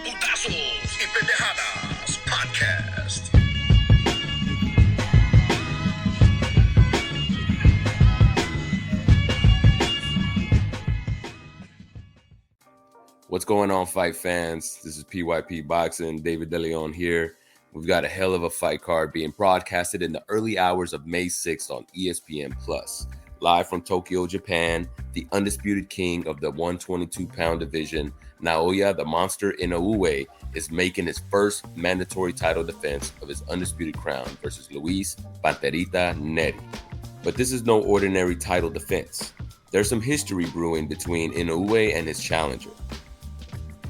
Putazos y Pendejadas Podcast. What's going on, fight fans? This is PYP Boxing, David DeLeon here. We've got a hell of a fight card being broadcasted in the early hours of May 6th on ESPN+. Live from Tokyo, Japan, the undisputed king of the 122-pound division, Naoya the Monster Inoue, is making his first mandatory title defense of his undisputed crown versus Luis Nery. But this is no ordinary title defense. There's some history brewing between Inoue and his challenger.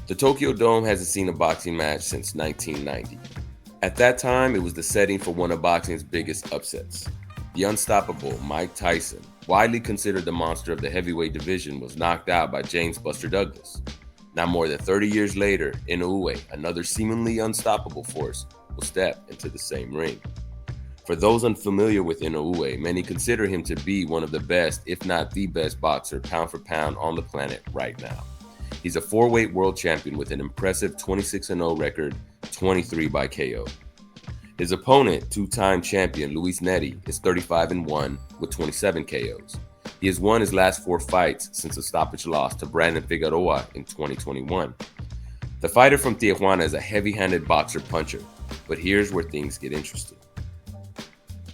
The Tokyo Dome hasn't seen a boxing match since 1990. At that time, it was the setting for one of boxing's biggest upsets. The unstoppable Mike Tyson, widely considered the monster of the heavyweight division, was knocked out by James "Buster" Douglas. Now more than 30 years later, Inoue, another seemingly unstoppable force, will step into the same ring. For those unfamiliar with Inoue, many consider him to be one of the best, if not the best boxer pound for pound on the planet right now. He's a four-weight world champion with an impressive 26-0 record, 23 by KO. His opponent, two-time champion Luis Nery, is 35-1 with 27 KOs. He has won his last four fights since a stoppage loss to Brandon Figueroa in 2021. The fighter from Tijuana is a heavy-handed boxer-puncher, but here's where things get interesting.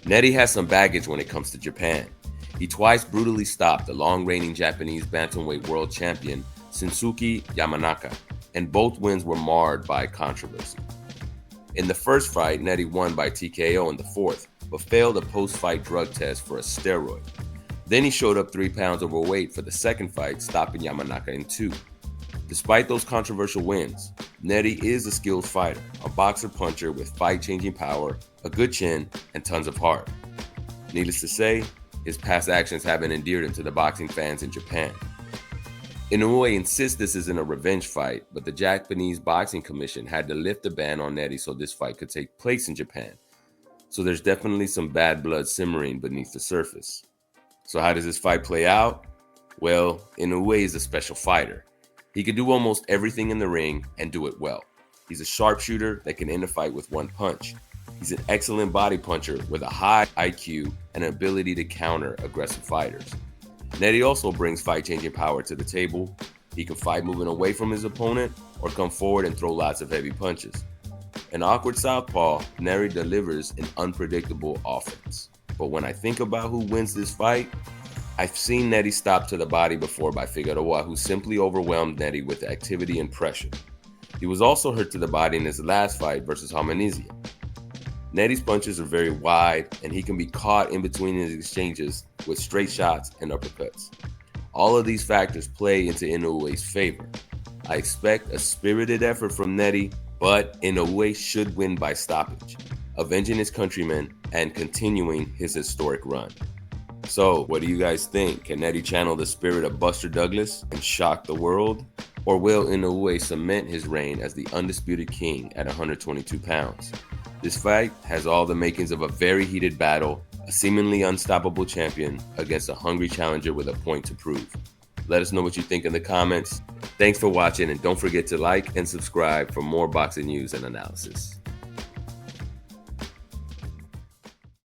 Nery has some baggage when it comes to Japan. He twice brutally stopped the long-reigning Japanese bantamweight world champion Shinsuke Yamanaka, and both wins were marred by controversy. In the first fight, Nery won by TKO in the fourth, but failed a post-fight drug test for a steroid. Then he showed up 3 pounds overweight for the second fight, stopping Yamanaka in 2. Despite those controversial wins, Nery is a skilled fighter, a boxer-puncher with fight-changing power, a good chin, and tons of heart. Needless to say, his past actions haven't endeared him to the boxing fans in Japan. Inoue insists this isn't a revenge fight, but the Japanese Boxing Commission had to lift the ban on Nery so this fight could take place in Japan. So there's definitely some bad blood simmering beneath the surface. So how does this fight play out? Well, Inoue is a special fighter. He can do almost everything in the ring and do it well. He's a sharpshooter that can end a fight with one punch. He's an excellent body puncher with a high IQ and an ability to counter aggressive fighters. Nery also brings fight-changing power to the table. He can fight moving away from his opponent or come forward and throw lots of heavy punches. An awkward southpaw, Nery delivers an unpredictable offense. But when I think about who wins this fight, I've seen Nery stopped to the body before by Figueroa, who simply overwhelmed Nery with activity and pressure. He was also hurt to the body in his last fight versus Harmonizia. Nery's punches are very wide, and he can be caught in between his exchanges with straight shots and uppercuts. All of these factors play into Inoue's favor. I expect a spirited effort from Nery, but Inoue should win by stoppage, avenging his countrymen and continuing his historic run. So, what do you guys think? Can Nery channel the spirit of Buster Douglas and shock the world? Or will Inoue cement his reign as the undisputed king at 122 pounds? This fight has all the makings of a very heated battle, a seemingly unstoppable champion against a hungry challenger with a point to prove. Let us know what you think in the comments. Thanks for watching, and don't forget to like and subscribe for more boxing news and analysis.